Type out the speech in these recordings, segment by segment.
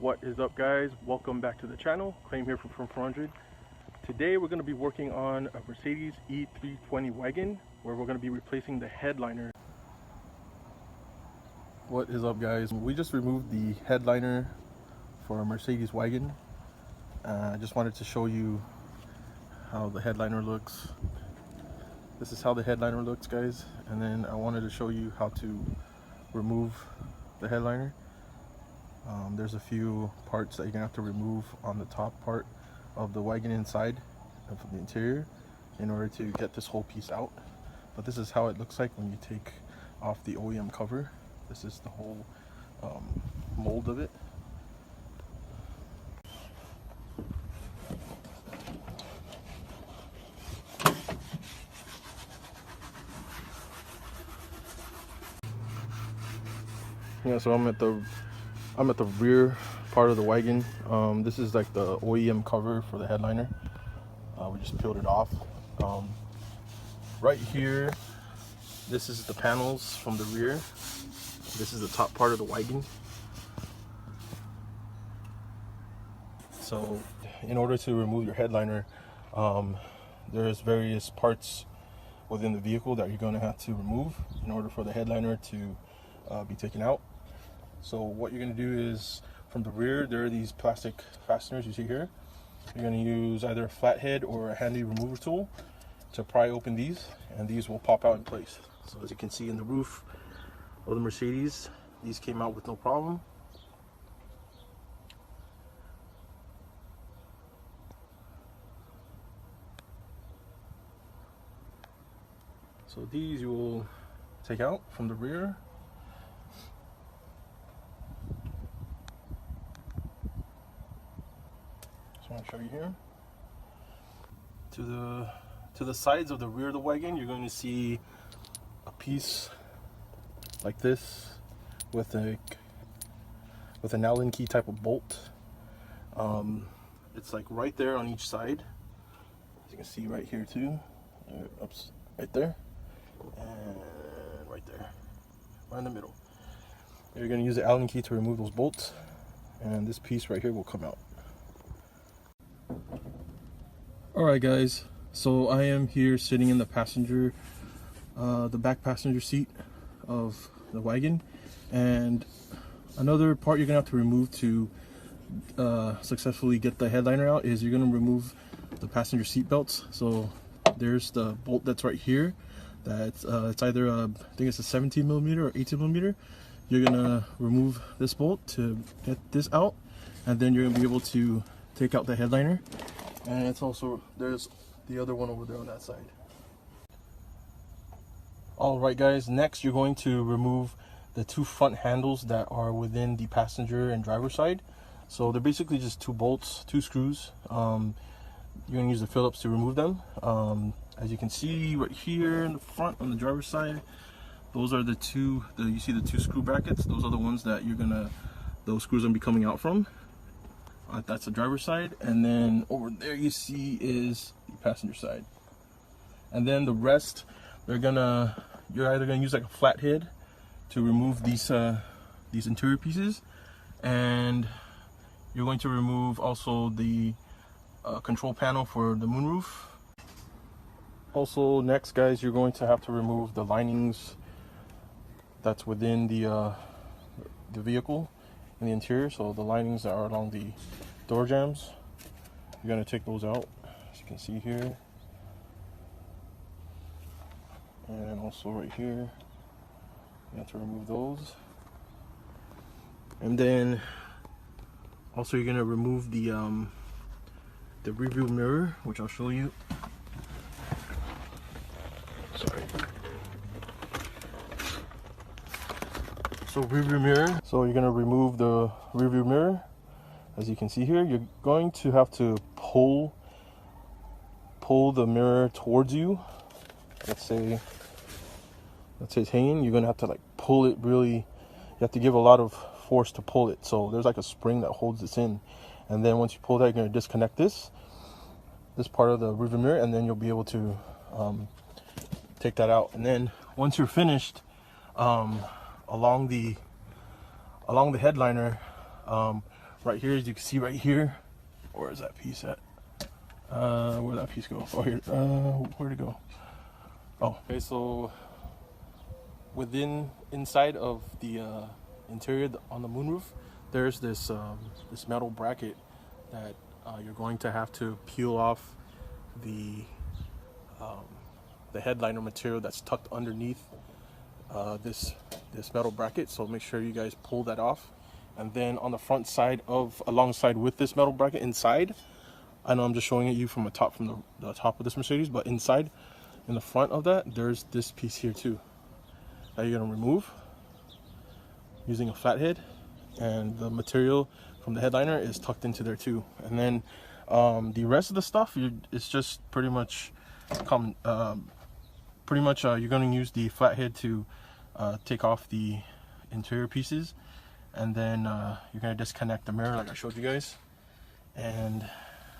What is up, guys? Welcome back to the channel. Claim here from 400. Today we're going to be working on a Mercedes E320 Wagon where we're going to be replacing the headliner. What is up, guys? We just removed the headliner for a Mercedes Wagon. I just wanted to show you how the headliner looks. This is how the headliner looks, guys, and then I wanted to show you how to remove the headliner. There's a few parts that you're gonna have to remove on the top part of the wagon inside and from the interior in order to get this whole piece out. But this is how it looks like when you take off the OEM cover. This is the whole mold of it. Yeah, so I'm at the rear part of the wagon. This is like the OEM cover for the headliner. We just peeled it off. Right here, this is the panels from the rear. This is the top part of the wagon. So in order to remove your headliner, there's various parts within the vehicle that you're going to have to remove in order for the headliner to be taken out. So what you're going to do is, from the rear, there are these plastic fasteners you see here. You're going to use either a flathead or a handy remover tool to pry open these, and these will pop out in place. So as you can see in the roof of the Mercedes, these came out with no problem. So these you will take out from the rear. Just want to show you here. To the sides of the rear of the wagon, you're going to see a piece like this with an Allen key type of bolt. It's like right there on each side, as you can see right here too, right there, and right there, right in the middle. You're going to use the Allen key to remove those bolts, and this piece right here will come out. Alright, guys, so I am here sitting in the back passenger seat of the wagon, and another part you're gonna have to remove to successfully get the headliner out is you're gonna remove the passenger seat belts. So there's the bolt that's right here. That's it's either I think it's a 17mm or 18mm. You're gonna remove this bolt to get this out, and then you're gonna be able to take out the headliner. And it's also, there's the other one over there on that side. Alright, guys, next you're going to remove the two front handles that are within the passenger and driver side. So they're basically just two bolts, two screws. You're going to use the Phillips to remove them. As you can see right here in the front on the driver's side, those are the two, you see the two screw brackets. Those are the ones that those screws are going to be coming out from. That's the driver's side, and then over there you see is the passenger side. And then the rest, you're either gonna use like a flathead to remove these interior pieces, and you're going to remove also the control panel for the moonroof. Also, next, guys, you're going to have to remove the linings that's within the vehicle in the interior. So the linings that are along the door jambs, you're going to take those out, as you can see here, and also right here you have to remove those. And then also you're going to remove the rear view mirror, which I'll show you. Sorry. So rear view mirror. So you're going to remove the rear view mirror. As you can see here, you're going to have to pull the mirror towards you. Let's say it's hanging. You're going to have to like pull it really. You have to give a lot of force to pull it. So there's like a spring that holds this in, and then once you pull that, you're going to disconnect this part of the rear view mirror, and then you'll be able to take that out. And then once you're finished, along the headliner, right here, as you can see right here. Where is that piece at? Where'd that piece go? Oh, here. Where'd it go? Oh, okay. So inside of the interior on the moonroof, there's this this metal bracket that you're going to have to peel off the headliner material that's tucked underneath this metal bracket. So make sure you guys pull that off. And then on the front side alongside with this metal bracket inside, I know I'm just showing it you from the top of this Mercedes, but inside in the front of that, there's this piece here too that you're gonna remove using a flathead, and the material from the headliner is tucked into there too. And then the rest of the stuff, it's just pretty much you're gonna use the flathead to take off the interior pieces, and then you're gonna disconnect the mirror like I showed you guys, and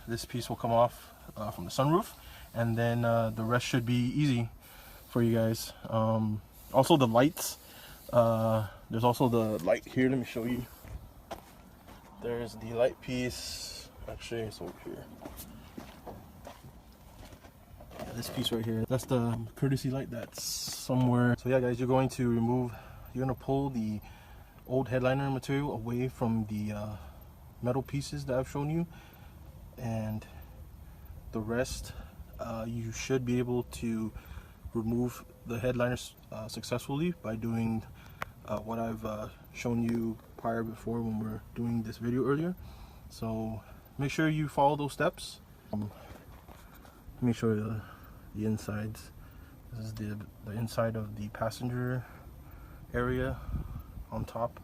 this piece will come off from the sunroof, and then the rest should be easy for you guys. Also the lights, there's also the light here. Let me show you. There's the light piece, actually it's over here. Yeah, this piece right here, that's the courtesy light that's somewhere. So yeah guys, you're going to pull the old headliner material away from the metal pieces that I've shown you, and the rest you should be able to remove the headliners successfully by doing what I've shown you before when we were doing this video earlier. So make sure you follow those steps. Let me show you the insides. This is the inside of the passenger area on top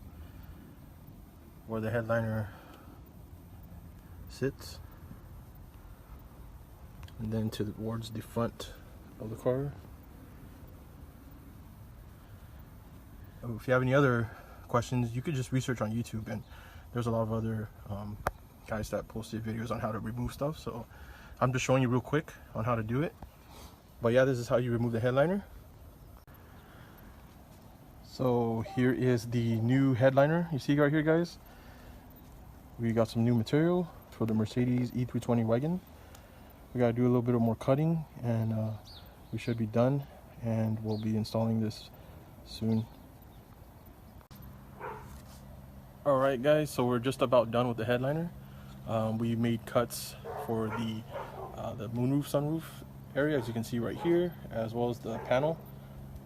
where the headliner sits, and then towards the front of the car. If you have any other questions, you could just research on YouTube, and there's a lot of other guys that posted videos on how to remove stuff. So I'm just showing you real quick on how to do it. But yeah, this is how you remove the headliner. So here is the new headliner. You see right here guys, we got some new material for the Mercedes E320 Wagon. We gotta do a little bit of more cutting, and we should be done, and we'll be installing this soon. Alright guys, so we're just about done with the headliner. We made cuts for the moonroof, sunroof area, as you can see right here, as well as the panel,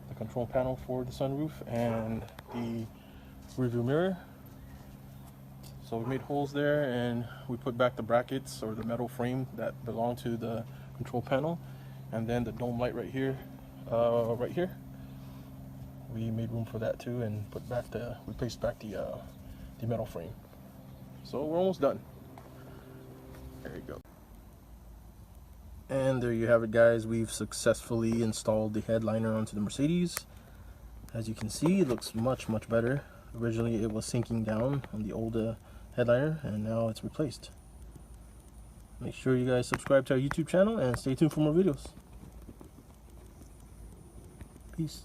the control panel for the sunroof, and the rearview mirror. So we made holes there, and we put back the brackets or the metal frame that belong to the control panel, and then the dome light right here, we made room for that too, and we placed back the metal frame. So we're almost done. There you go. And there you have it guys, we've successfully installed the headliner onto the Mercedes. As you can see, it looks much better. Originally it was sinking down on the old headliner, and now it's replaced. Make sure you guys subscribe to our YouTube channel and stay tuned for more videos. Peace.